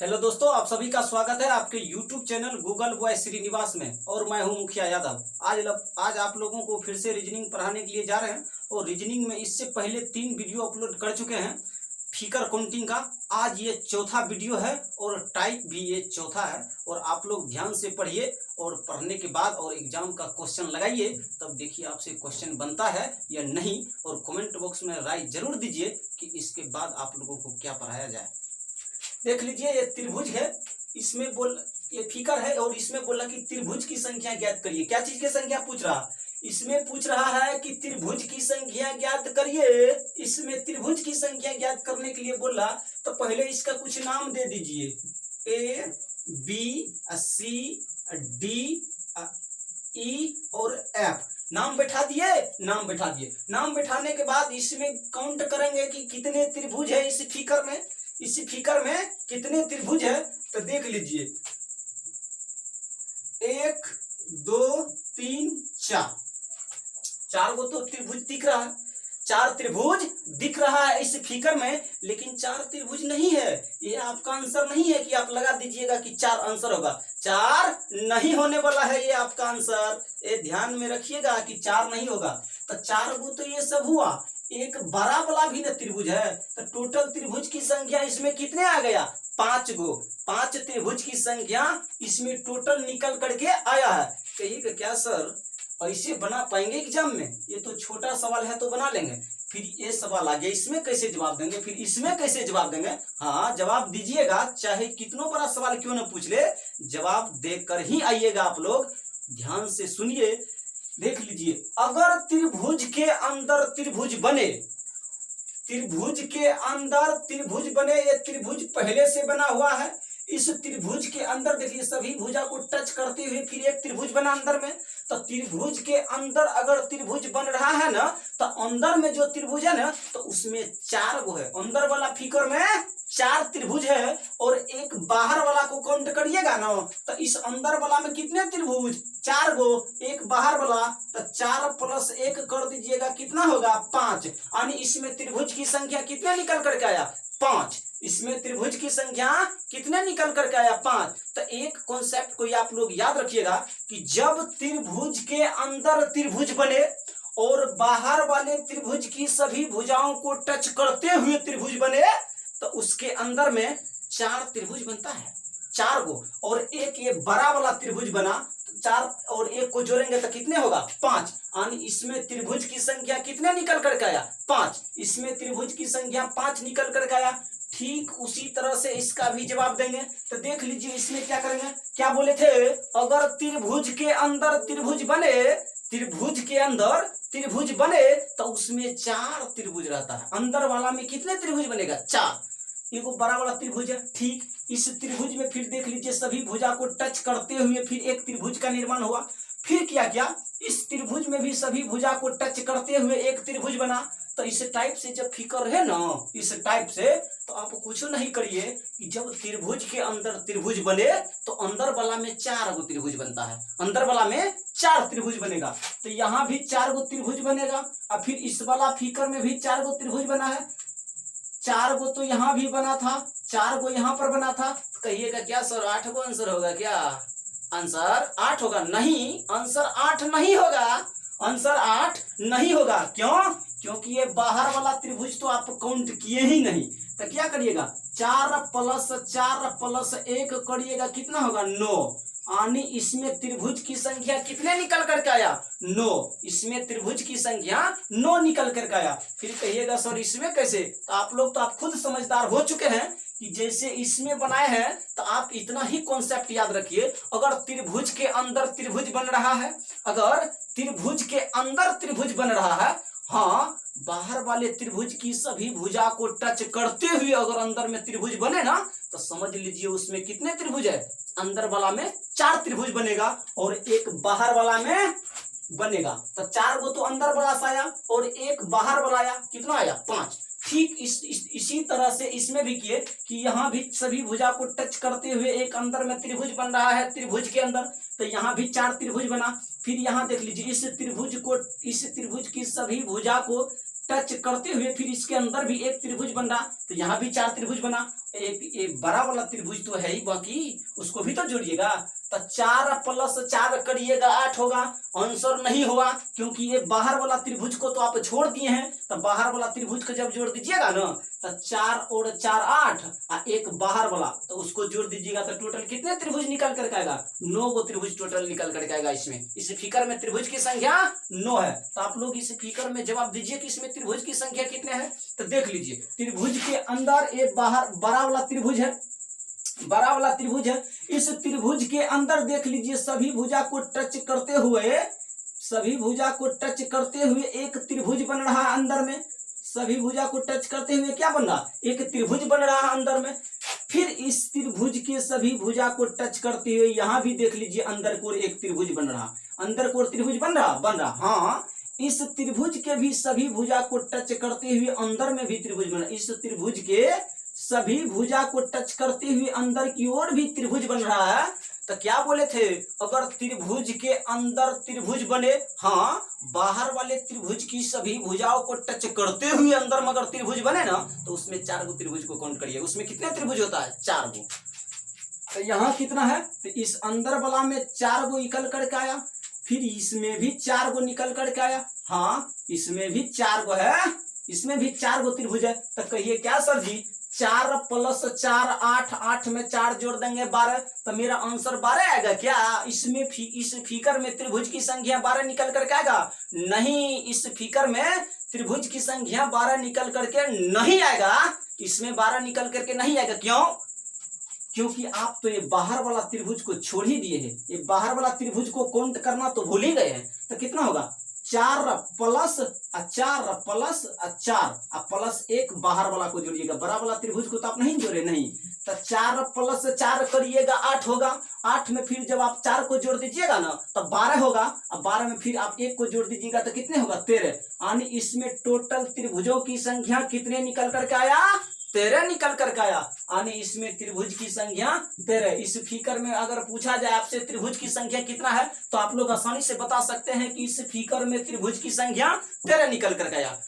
Hello दोस्तों, आप सभी का स्वागत है आपके YouTube channel Google boy Srinivas में। और मैं हूं मुखिया यादव। आज आप लोगों को फिर से रीजनिंग पढ़ाने के लिए जा रहे हैं। और रीजनिंग में इससे पहले 3 वीडियो अपलोड कर चुके हैं फिगर काउंटिंग का। आज ये चौथा वीडियो है और टाइप भी ये चौथा है। और आप लोग ध्यान से पढ़िए और पढ़ने के बाद और एग्जाम का क्वेश्चन लगाइए, तब देखिए आपसे क्वेश्चन बनता है या नहीं। और कमेंट बॉक्स में राय जरूर दीजिए कि इसके बाद आप लोगों को क्या पढ़ाया जाए। देख लीजिए, ये त्रिभुज है, इसमें ये फिगर है और इसमें बोला कि त्रिभुज की संख्या ज्ञात करिए। क्या चीज की संख्या पूछ रहा? इसमें पूछ रहा है कि त्रिभुज की संख्या ज्ञात करिए। इसमें त्रिभुज की संख्या ज्ञात करने के लिए बोला, तो पहले इसका कुछ नाम दे दीजिए। A B C D E और एफ। नाम बैठा दिए। नाम बैठाने के बाद इसमें काउंट करेंगे कि कितने त्रिभुज है इस फिगर में। इस फिगर में कितने त्रिभुज है तो देख लीजिए, 1 2 3 4 गो तो त्रिभुज दिख रहा है। 4 त्रिभुज दिख रहा है इस फिगर में, लेकिन 4 त्रिभुज नहीं है। ये आपका आंसर नहीं है कि आप लगा दीजिएगा कि 4 आंसर होगा। 4 नहीं होने वाला है ये आपका आंसर। ये ध्यान में रखिएगा कि 4 नहीं होगा। तो 4 गो तो ये सब हुआ। एक बड़ा वाला भी ना त्रिभुज है, तो टोटल त्रिभुज की संख्या इसमें कितने आ गया? 5 गो। 5 त्रिभुज की संख्या इसमें टोटल निकल करके आया है। कहिएगा क्या सर ऐसे बना पाएंगे एग्जाम में? ये तो छोटा सवाल है तो बना लेंगे। फिर ये सवाल आ गया, इसमें कैसे जवाब देंगे? फिर इसमें कैसे जवाब देंगे? हाँ, जवाब दीजिएगा, चाहे कितना बड़ा सवाल क्यों ना पूछ ले, जवाब देकर ही आइएगा आप लोग। ध्यान से सुनिए, देख लीजिए। अगर त्रिभुज के अंदर त्रिभुज बने, त्रिभुज के अंदर त्रिभुज बने, ये त्रिभुज पहले से बना हुआ है। इस त्रिभुज के अंदर देखिए, सभी भुजा को टच करते हुए फिर एक त्रिभुज बना अंदर में। तो त्रिभुज के अंदर अगर त्रिभुज बन रहा है ना, तो अंदर में जो त्रिभुज है ना, तो उसमें 4 गो है। अंदर वाला फिगर में 4 त्रिभुज है और एक बाहर वाला को काउंट करिएगा ना, तो इस अंदर वाला में कितने त्रिभुज? 4 गो। एक बाहर वाला, तो 4 + 1 कर दीजिएगा, कितना होगा? 5। यानी इसमें त्रिभुज की संख्या कितने निकल करके आया? 5। इसमें त्रिभुज की संख्या कितने निकल करके आया? 5। तो एक कॉन्सेप्ट को आप लोग याद रखिएगा कि जब त्रिभुज के अंदर त्रिभुज बने और बाहर वाले त्रिभुज की सभी भुजाओं को टच करते हुए त्रिभुज बने, तो उसके अंदर में 4 त्रिभुज बनता है, 4 गो। और एक ये बड़ा वाला त्रिभुज बना, 4 और 1 को जोड़ेंगे तो कितने होगा? 5। यानी इसमें त्रिभुज की संख्या कितने निकल करके आया? 5। इसमें त्रिभुज की संख्या 5 निकल करके आया। ठीक उसी तरह से इसका भी जवाब देंगे। तो देख लीजिए, इसमें क्या करेंगे? क्या बोले थे? अगर त्रिभुज के अंदर त्रिभुज बने, त्रिभुज के अंदर त्रिभुज बने, तो उसमें 4 त्रिभुज रहता है। अंदर वाला में कितने त्रिभुज बनेगा? 4। ये को बड़ा वाला त्रिभुज है। ठीक इस त्रिभुज में फिर देख लीजिए, सभी भुजा को टच करते हुए फिर एक त्रिभुज का निर्माण हुआ। फिर क्या किया? इस त्रिभुज में भी सभी भुजा को टच करते हुए एक त्रिभुज बना। तो इस टाइप से जब फिगर है ना, इस टाइप से, तो आप कुछ नहीं करिए कि जब त्रिभुज के अंदर त्रिभुज बने, तो अंदर वाला में 4 गो त्रिभुज बनता है। अंदर वाला में 4 त्रिभुज बनेगा। तो यहाँ भी 4 गो त्रिभुज बनेगा। और फिर इस वाला फिगर में भी 4 गो त्रिभुज बना है। 4 गो तो यहाँ भी बना था, 4 गो यहाँ पर बना था। तो कहिएगा क्या सर 8 गो आंसर होगा क्या? आंसर 8 होगा? नहीं, आंसर 8 नहीं होगा। आंसर 8 नहीं होगा। क्यों? क्योंकि ये बाहर वाला त्रिभुज तो आप काउंट किए ही नहीं। तो क्या करिएगा? 4 + 4 + 1 करिएगा, कितना होगा? 9। यानी इसमें त्रिभुज की संख्या कितने निकल करके आया? 9। इसमें त्रिभुज की संख्या 9 निकल करके आया। फिर कहिएगा सर इसमें कैसे? तो आप लोग तो आप खुद समझदार हो चुके हैं कि जैसे इसमें बनाए हैं, तो आप इतना ही कॉन्सेप्ट याद रखिए। अगर त्रिभुज के अंदर त्रिभुज बन रहा है, अगर त्रिभुज के अंदर त्रिभुज बन रहा है, हाँ, बाहर वाले त्रिभुज की सभी भुजा को टच करते हुए अगर अंदर में त्रिभुज बने ना, तो समझ लीजिए उसमें कितने त्रिभुज है? अंदर वाला में 4 त्रिभुज बनेगा और एक बाहर वाला में बनेगा। तो 4 गो तो अंदर वाला से आया और एक बाहर वाला आया, कितना आया? 5। ठीक इसी तरह से इसमें भी किए कि यहाँ भी सभी भुजा को टच करते हुए एक अंदर में त्रिभुज बन रहा है। त्रिभुज के अंदर तो यहाँ भी 4 त्रिभुज बना। फिर यहाँ देख लीजिए, इस त्रिभुज की सभी भुजा को टच करते हुए फिर इसके अंदर भी एक त्रिभुज बन रहा, तो यहाँ भी 4 त्रिभुज बना। एक बड़ा वाला त्रिभुज तो है ही, बाकी उसको भी तो जोड़िएगा। तो 4 प्लस 4 करिएगा 8 होगा, आंसर नहीं हुआ क्योंकि ये बाहर वाला त्रिभुज को तो आप छोड़ दिए हैं। तो बाहर वाला त्रिभुज को जब जोड़ दीजिएगा ना, तो 4 और 4 8 और एक बाहर वाला, तो उसको जोड़ दीजिएगा तो टोटल कितने त्रिभुज निकल कर आएगा? 9 गो त्रिभुज टोटल निकल कर आएगा। इसमें इस फिगर में त्रिभुज की संख्या 9 है। तो आप लोग इस फिगर में जवाब दीजिए कि इसमें त्रिभुज की संख्या कितने हैं। तो देख लीजिए, त्रिभुज के अंदर एक बाहर बड़ा वाला त्रिभुज है, बड़ा वाला त्रिभुज है। इस त्रिभुज के अंदर देख लीजिए, सभी भुजा को टच करते हुए, सभी भुजा को टच करते हुए एक त्रिभुज बन रहा है अंदर में। सभी भुजा को टच करते हुए क्या बन रहा? एक त्रिभुज बन रहा है अंदर में। फिर इस त्रिभुज के सभी भुजा को टच करते हुए यहाँ भी देख लीजिए अंदर को एक त्रिभुज बन रहा, अंदर को त्रिभुज बन रहा। हाँ, इस त्रिभुज के भी सभी भुजा को टच करते हुए अंदर में भी त्रिभुज बन रहा। इस त्रिभुज के सभी भुजा को टच करते हुए अंदर की ओर भी त्रिभुज बन रहा है। तो क्या बोले थे, अगर त्रिभुज के अंदर त्रिभुज बने, हाँ, बाहर वाले त्रिभुज की सभी भुजाओं को टच करते हुए अंदर में अगर त्रिभुज बने ना, तो उसमें 4 गो त्रिभुज को काउंट करिए। उसमें कितने त्रिभुज होता है? 4 गो। तो यहाँ कितना है? तो इस अंदर वाला में 4 गो निकल करके आया, फिर इसमें भी 4 गो निकल करके आया। हाँ, इसमें भी 4 गो है, इसमें भी 4 गो त्रिभुज है। तो कहिए क्या सर जी, 4 प्लस 4 8, 8 में 4 जोड़ देंगे 12, तो मेरा आंसर 12 आएगा क्या? इसमें इस फिगर में त्रिभुज की संख्या 12 निकल करके आएगा? नहीं, इस फिगर में त्रिभुज की संख्या 12 निकल करके नहीं आएगा। इसमें 12 निकल करके नहीं आएगा। क्यों? क्योंकि आप तो ये बाहर वाला त्रिभुज को छोड़ ही दिए हैं। ये बाहर वाला त्रिभुज को काउंट करना तो भूल ही गए हैं। तो कितना होगा? 4 प्लस 4 प्लस 4 प्लस 1 बाहर वाला को जोड़िएगा। बड़ा वाला त्रिभुज को तो आप नहीं जोड़े, नहीं। तो 4 प्लस 4 करिएगा 8 होगा। 8 में फिर जब आप 4 को जोड़ दीजिएगा ना, तो 12 होगा। अब 12 में फिर आप 1 को जोड़ दीजिएगा तो कितने होगा? 13। यानी इसमें टोटल त्रिभुजों की संख्या कितने निकल करके आया? 13 निकल करके आया। यानी इसमें त्रिभुज की संख्या 13। इस फिगर में अगर पूछा जाए आपसे त्रिभुज की संख्या कितना है, तो आप लोग आसानी से बता सकते हैं कि इस फिगर में त्रिभुज की संख्या 13 निकल करके आया।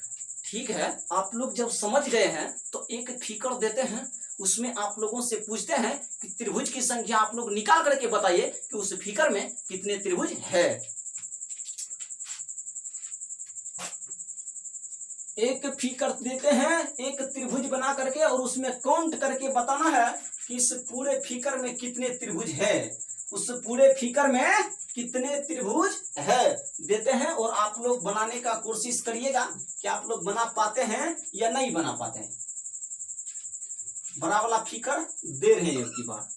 ठीक है, आप लोग जब समझ गए हैं तो एक फिगर देते हैं, उसमें आप लोगों से पूछते हैं कि त्रिभुज की संख्या आप लोग निकाल करके बताइए कि उस फिगर में कितने त्रिभुज है। एक फिगर देते हैं, एक त्रिभुज बना करके, और उसमें काउंट करके बताना है कि इस पूरे फिगर में कितने त्रिभुज है। उस पूरे फिगर में कितने त्रिभुज है देते हैं, और आप लोग बनाने का कोशिश करिएगा कि आप लोग बना पाते हैं या नहीं बना पाते हैं। बड़ा वाला फिगर दे रहे हैं की बार।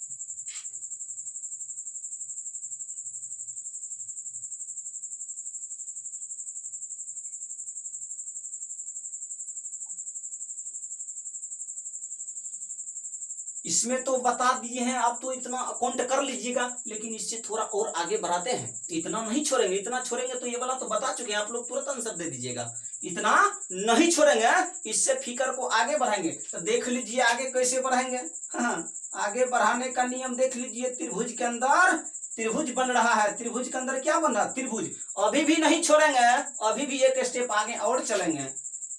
इसमें तो बता दिए हैं, आप तो इतना काउंट कर लीजिएगा, लेकिन इससे थोड़ा और आगे बढ़ाते हैं। इतना नहीं छोड़ेंगे, इतना छोड़ेंगे तो ये वाला तो बता चुके हैं, आप लोग तुरंत आंसर दे दीजिएगा। इतना नहीं छोड़ेंगे, इससे फिगर को आगे बढ़ाएंगे। तो देख लीजिए आगे कैसे बढ़ाएंगे। हाँ, आगे बढ़ाने का नियम देख लीजिए। त्रिभुज के अंदर त्रिभुज बन रहा है, त्रिभुज के अंदर क्या बन रहा है? त्रिभुज। अभी भी नहीं छोड़ेंगे, अभी भी एक स्टेप आगे और चलेंगे।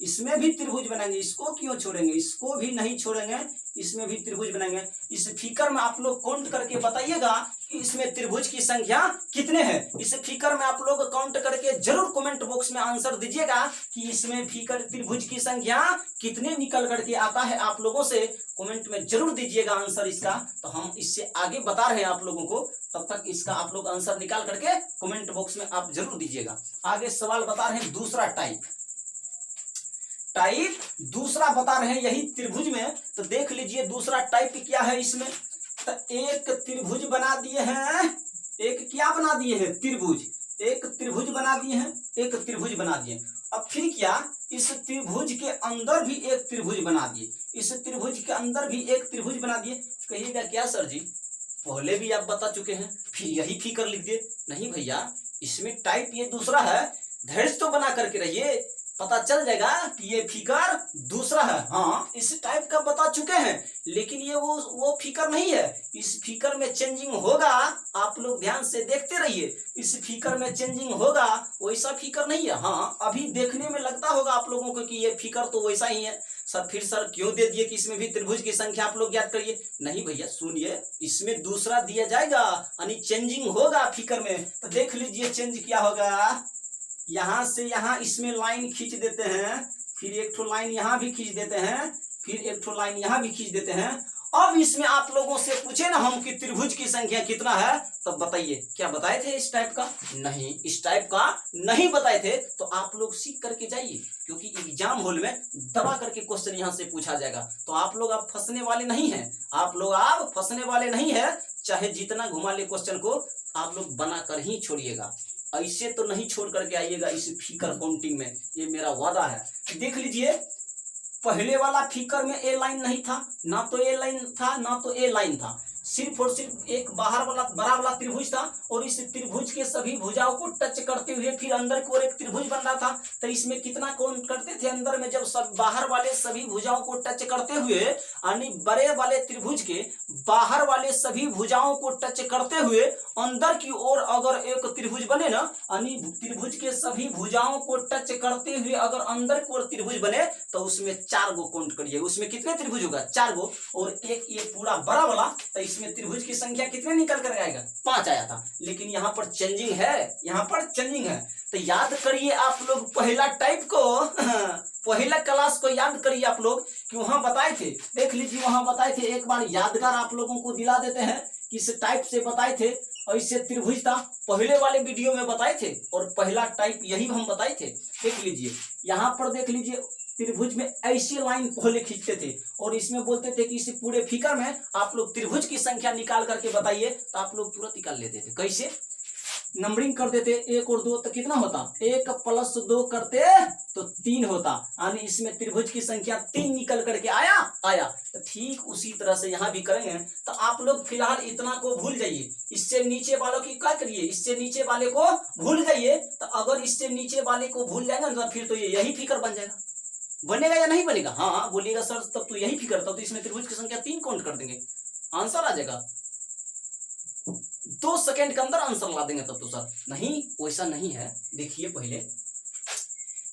इसमें भी त्रिभुज बनाएंगे, इसको क्यों छोड़ेंगे? इसको भी नहीं छोड़ेंगे, इसमें भी त्रिभुज बनाएंगे। इस फिगर में आप लोग काउंट करके बताइएगा कि इसमें त्रिभुज की संख्या कितने हैं। इस फिगर में आप लोग काउंट करके जरूर कमेंट बॉक्स में आंसर दीजिएगा कि इसमें फिगर त्रिभुज की संख्या कितने निकल करके आता है। आप लोगों से कमेंट में जरूर दीजिएगा आंसर इसका। तो हम इससे आगे बता रहे हैं आप लोगों को, तब तक इसका आप लोग आंसर निकाल करके कमेंट बॉक्स में आप जरूर दीजिएगा। आगे सवाल बता रहे हैं दूसरा टाइप दूसरा बता रहे हैं यही त्रिभुज में। तो देख लीजिए दूसरा टाइप क्या है इसमें। तो एक त्रिभुज बना दिए हैं, एक क्या बना दिए हैं? त्रिभुज। एक त्रिभुज बना दिए हैं, एक त्रिभुज बना दिए। अब फिर क्या, इस त्रिभुज के अंदर भी एक त्रिभुज बना दिए, इस त्रिभुज के अंदर भी एक त्रिभुज बना दिए। कहिएगा क्या सर जी, पहले भी आप बता चुके हैं, फिर यही फिगर लिख दिए? नहीं भैया, इसमें टाइप ये दूसरा है। धैर्य तो बना करके रहिए। पता चल जाएगा कि ये फिगर दूसरा है। हाँ, इस टाइप का बता चुके हैं, लेकिन ये वो फिगर नहीं है। इस फिगर में चेंजिंग होगा, आप लोग ध्यान से देखते रहिए। इस फिगर में चेंजिंग होगा, वैसा फिगर नहीं है। हाँ, अभी देखने में लगता होगा आप लोगों को कि ये फिगर तो वैसा ही है। सर फिर सर क्यों दे दिए कि इसमें भी त्रिभुज की संख्या आप लोग याद करिए। नहीं भैया सुनिए, इसमें दूसरा दिया जाएगा, यानी चेंजिंग होगा फिगर में। तो देख लीजिए चेंज क्या होगा। यहां से यहां इसमें लाइन खींच देते हैं, फिर एक ठो लाइन यहां भी खींच देते हैं, फिर एक ठो लाइन यहां भी खींच देते हैं। अब इसमें आप लोगों से पूछे ना हम कि त्रिभुज की संख्या कितना है, तब बताइए क्या बताए थे इस टाइप का? नहीं, इस टाइप का नहीं बताए थे। तो आप लोग सीख करके जाइए, क्योंकि एग्जाम हॉल में दबा करके क्वेश्चन यहां से पूछा जाएगा। तो आप लोग अब फंसने वाले नहीं हैं, आप लोग अब फंसने वाले नहीं है। चाहे जितना घुमा ले क्वेश्चन को, आप लोग बना कर ही छोड़िएगा। ऐसे तो नहीं छोड़ करके आइएगा इस फिगर काउंटिंग में, ये मेरा वादा है। देख लीजिए, पहले वाला फिगर में ए लाइन नहीं था, ना तो ए लाइन था ना तो ए लाइन था। सिर्फ और सिर्फ एक बाहर वाला बड़ा वाला त्रिभुज था, और इस त्रिभुज के सभी भुजाओं को टच करते हुए फिर अंदर की ओर एक त्रिभुज बन रहा था। तो इसमें कितना काउंट करते थे अंदर में, जब सब बाहर वाले सभी भुजाओं को टच करते हुए, यानी बड़े वाले त्रिभुज के बाहर वाले सभी भुजाओं को टच करते हुए अंदर की ओर अगर एक त्रिभुज बने ना, यानी त्रिभुज के सभी भुजाओं को टच करते हुए अगर अंदर की ओर त्रिभुज बने, तो उसमें 4 गो काउंट करिए। उसमें कितने त्रिभुज होगा? 4 गो। और एक ये पूरा बड़ा वाला, तो इसमें त्रिभुज की संख्या कितने निकल कर आएगा? 5 आया था। लेकिन यहाँ पर चेंजिंग है, यहाँ पर चेंजिंग है। तो याद करिए आप लोग पहला टाइप को पहला क्लास को याद करिए आप लोग कि वहां बताए थे। देख लीजिए वहां बताए थे, एक बार यादगार आप लोगों को दिला देते हैं। किस टाइप से बताए थे? ऐसे त्रिभुज था, पहले वाले वीडियो में बताए थे, और पहला टाइप यही हम बताए थे। देख लीजिए यहाँ पर, देख लीजिए त्रिभुज में ऐसी लाइन पहले खींचते थे, और इसमें बोलते थे कि इस पूरे फिगर में आप लोग त्रिभुज की संख्या निकाल करके बताइए। तो आप लोग तुरंत निकाल लेते थे। कैसे? नंबरिंग कर देते, 1 और 2 तो कितना होता? 1 + 2 करते तो 3 होता, यानी इसमें त्रिभुज की संख्या 3 निकल करके आया। तो ठीक उसी तरह से यहाँ भी करेंगे। तो आप लोग फिलहाल इतना को भूल जाइए, इससे नीचे वालों की क्या करिए, इससे नीचे वाले को भूल जाइए। तो अगर इससे नीचे वाले को भूल जाएगा तो फिर तो यही फिगर बन जाएगा। बनेगा या नहीं बनेगा? हाँ बोलिएगा सर, तब तो यही फिगर, तब तो इसमें त्रिभुज की संख्या 3 काउंट कर देंगे, आंसर आ जाएगा। 2 सेकंड के अंदर आंसर ला देंगे तब तो सर। नहीं, वैसा नहीं है। देखिए पहले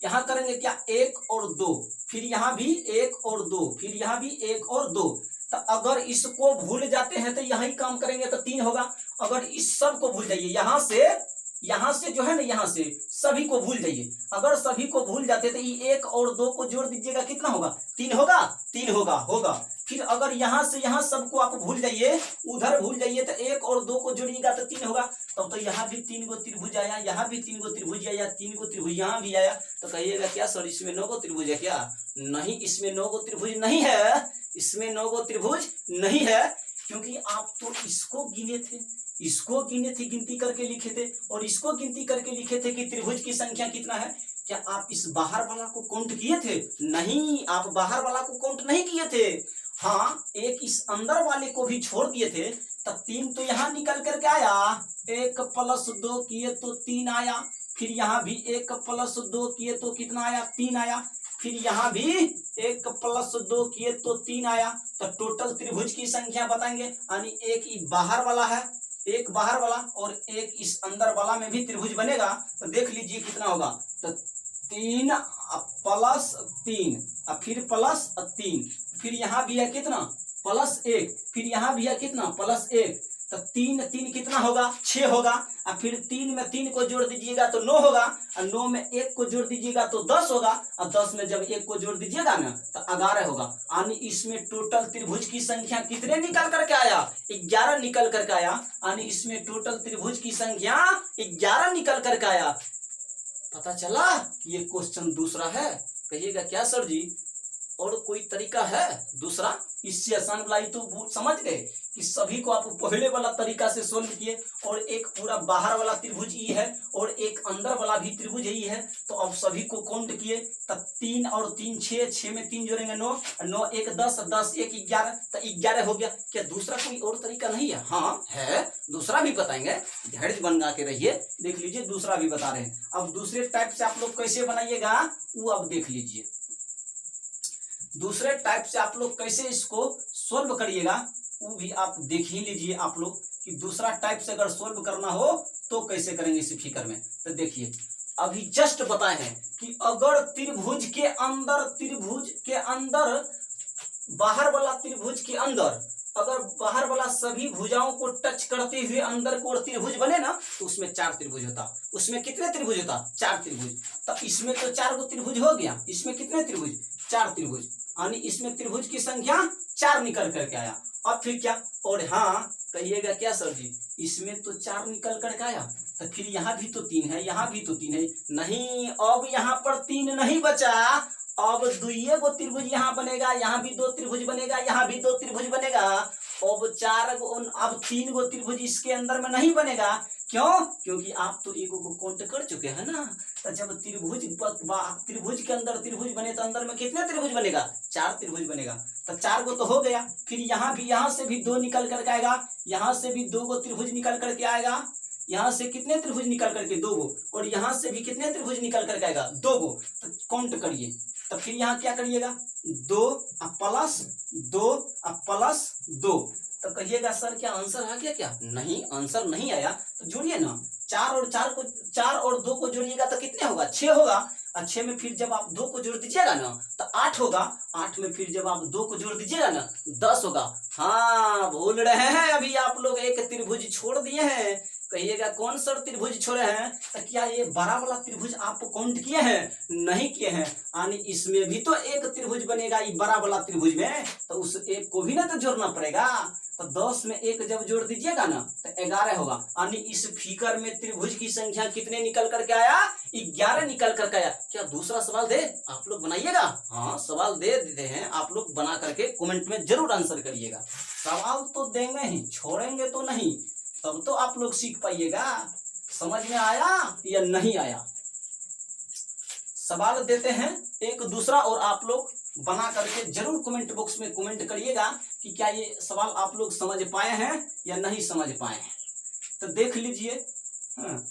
यहां करेंगे क्या? 1 और 2, फिर यहां भी 1 और 2, फिर यहां भी 1 और 2। तो अगर इसको भूल जाते हैं तो यही काम करेंगे तो 3 होगा। अगर इस सब को भूल जाइए, यहां से जो है ना, यहां से सभी को भूल जाइए। अगर सभी को भूल जाते तो ये 1 और 2 को जोड़ दीजिएगा, कितना होगा? 3 होगा। 3 होगा। फिर अगर यहां से यहां सबको आप भूल जाइए, उधर भूल जाइए, तो 1 और 2 को जोड़िएगा तो 3 होगा। तब तो यहाँ भी 3 गो त्रिभुज आया, यहाँ भी 3 गो त्रिभुज आया, 3 गो त्रिभुज यहाँ भी आया। तो कहिएगा क्या सर इसमें 9 गो त्रिभुज है क्या? नहीं, इसमें 9 गो त्रिभुज नहीं है, इसमें 9 गो त्रिभुज नहीं है। क्योंकि आप तो इसको गिने थे, गिनती करके लिखे थे, और इसको गिनती करके लिखे थे कि त्रिभुज की संख्या कितना है। क्या आप इस बाहर वाला को काउंट किए थे? नहीं, आप बाहर वाला को काउंट नहीं किए थे। हाँ, एक इस अंदर वाले को भी छोड़ दिए थे। तब 3 तो यहाँ निकल करके आया, 1 + 2 किए तो 3 आया। फिर यहाँ भी 1 + 2 किए तो कितना आया? 3 आया। फिर यहाँ भी 1 + 2 किए तो 3 आया। तो टोटल त्रिभुज की संख्या बताएंगे, यानी एक बाहर वाला है, एक बाहर वाला, और एक इस अंदर वाला में भी त्रिभुज बनेगा। तो देख लीजिए कितना होगा। तो 3 + 3, फिर +3, फिर यहाँ भी है कितना? +1, फिर यहाँ भी है कितना? +1। तो 3 कितना होगा? 6 होगा। और फिर 3 में 3 को जोड़ दीजिएगा तो 9 होगा, और 9 में 1 को जोड़ दीजिएगा तो 10 होगा, और 10 में जब 1 को जोड़ दीजिएगा ना तो 11 होगा। यानी इसमें टोटल त्रिभुज की संख्या कितने निकल करके आया? 11 निकल करके आया। यानी इसमें टोटल त्रिभुज की संख्या 11 निकल करके आया। पता चला कि ये क्वेश्चन दूसरा है। कहिएगा क्या सर जी? और कोई तरीका है दूसरा इससे आसान वाला? ही तो समझ गए कि सभी को आप पहले वाला तरीका से सोल्व किए, और एक पूरा बाहर वाला त्रिभुज ई है और एक अंदर वाला भी त्रिभुज ई है, तो अब सभी को काउंट किए, तब 3 और 3 6, 6 में 3 जोड़ेंगे 9, 9 1 10, 10 1 11, तो 11 हो गया। क्या दूसरा कोई और तरीका नहीं है? हाँ है, दूसरा भी बताएंगे, धैर्य बना के रहिए, देख लीजिए दूसरा भी बता रहे हैं। अब दूसरे टाइप से आप लोग कैसे बनाइएगा वो अब देख लीजिए। दूसरे टाइप से आप लोग कैसे इसको सोल्व करिएगा वो भी आप देख ही लीजिए आप लोग, कि दूसरा टाइप से अगर सोल्व करना हो तो कैसे करेंगे इसी फिगर में। तो देखिए अभी जस्ट बताए हैं कि अगर त्रिभुज के अंदर बाहर वाला त्रिभुज के अंदर अगर बाहर वाला सभी भुजाओं को टच करते हुए अंदर को त्रिभुज बने ना, तो उसमें 4 त्रिभुज होता। उसमें कितने त्रिभुज होता? 4 त्रिभुज। तो इसमें तो 4 गो त्रिभुज हो गया, इसमें कितने त्रिभुज? 4 त्रिभुज, यानी इसमें त्रिभुज की संख्या 4 निकल करके आया। अब फिर क्या? और हाँ कहिएगा क्या सर जी, इसमें तो 4 निकल करके आया, तो फिर यहाँ भी तो 3 है, यहाँ भी तो 3 है। नहीं, अब यहाँ पर 3 नहीं बचा, अब 2 गो त्रिभुज यहाँ बनेगा, यहाँ भी 2 त्रिभुज बनेगा, यहाँ भी 2 त्रिभुज बनेगा। अब 4 गो, अब 3 गो त्रिभुज इसके अंदर में नहीं बनेगा। क्यों? क्योंकि आप तो एक को काउंट कर चुके हैं ना। तो जब त्रिभुज के अंदर त्रिभुज बने तो अंदर में कितने त्रिभुज बनेगा? 4 त्रिभुज बनेगा। तो 4 गो तो हो गया, फिर यहाँ से भी 2 निकल करके आएगा, यहाँ से भी 2 गो त्रिभुज निकल करके आएगा, यहाँ से कितने त्रिभुज निकल करके? 2 गो, और यहाँ से भी कितने त्रिभुज निकल करके आएगा? 2 गो। तो काउंट करिए, तो फिर यहाँ क्या करिएगा? 2 प्लस 2 प्लस 2। तो कहिएगा सर क्या आंसर आ गया? क्या नहीं, आंसर नहीं आया। तो जोड़िए ना, 4 और 2 को जोड़िएगा तो कितने होगा? 6 होगा। और 6 में फिर जब आप 2 को जोड़ दीजिएगा ना तो 8 होगा। 8 में फिर जब आप 2 को जोड़ दीजिएगा ना 10 होगा। हाँ भूल रहे हैं, अभी आप लोग एक त्रिभुज छोड़ दिए हैं। कहिएगा कौन सा त्रिभुज छोड़े हैं? तो क्या ये बड़ा वाला त्रिभुज आप काउंट किए हैं? नहीं किए हैं, यानी इसमें भी तो एक त्रिभुज बनेगा ये बड़ा वाला त्रिभुज में, तो उस एक को भी ना तो जोड़ना पड़ेगा। तो 10 में 1 जब जोड़ दीजिएगा ना तो 11 होगा, यानी इस फिगर में त्रिभुज की संख्या कितने निकल करके आया? 11 निकल करके आया। क्या दूसरा सवाल दे? आप लोग बनाइएगा। हाँ सवाल दे देते हैं, आप लोग बना करके कमेंट में जरूर आंसर करिएगा। सवाल तो देंगे ही, छोड़ेंगे तो नहीं, तब तो आप लोग सीख पाइएगा। समझ में आया या नहीं आया? सवाल देते हैं एक दूसरा, और आप लोग बना करके जरूर कमेंट बॉक्स में कमेंट करिएगा कि क्या ये सवाल आप लोग समझ पाए हैं या नहीं समझ पाए हैं। तो देख लीजिए, हाँ,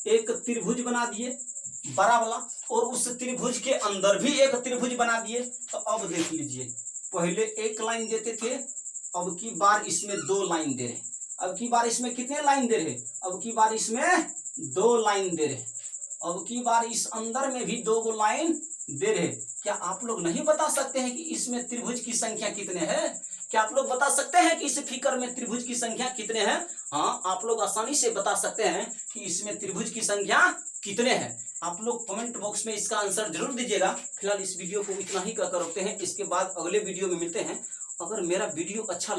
एक त्रिभुज बना दिए बड़ा वाला, और उस त्रिभुज के अंदर भी एक त्रिभुज बना दिए। तो अब देख लीजिए, पहले एक लाइन देते थे, अब की बार इसमें 2 लाइन दे रहे। अब की बार इसमें कितने लाइन दे रहे? अब की बार इसमें 2 लाइन दे रहे। अब की बार इस अंदर में भी 2 गो लाइन दे रहे। क्या आप लोग नहीं बता सकते हैं कि इसमें त्रिभुज की संख्या कितने हैं? क्या आप लोग बता सकते हैं कि इस फिगर में त्रिभुज की संख्या कितने हैं? हाँ आप लोग आसानी से बता सकते हैं कि इसमें त्रिभुज की संख्या कितने हैं। आप लोग कमेंट बॉक्स में इसका आंसर जरूर दीजिएगा। फिलहाल इस वीडियो को इतना ही कहकर रखते हैं, इसके बाद अगले वीडियो में मिलते हैं। अगर मेरा वीडियो अच्छा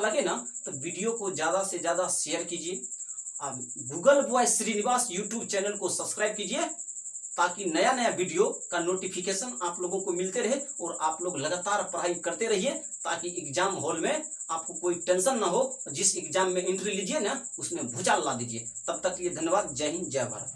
लगे ना तो वीडियो को ज़्यादा से ज़्यादा शेयर कीजिए। आप Google boy Srinivas YouTube channel को सब्सक्राइब कीजिए, ताकि नया नया वीडियो का नोटिफिकेशन आप लोगों को मिलते रहे, और आप लोग लगातार पढ़ाई करते रहिए, ताकि एग्जाम हॉल में आपको कोई टेंशन ना हो। जिस एग्जाम में एंट्री लीजिए ना उसमें भूचाल ला दीजिए। तब तक के लिए धन्यवाद। जय हिंद, जय भारत।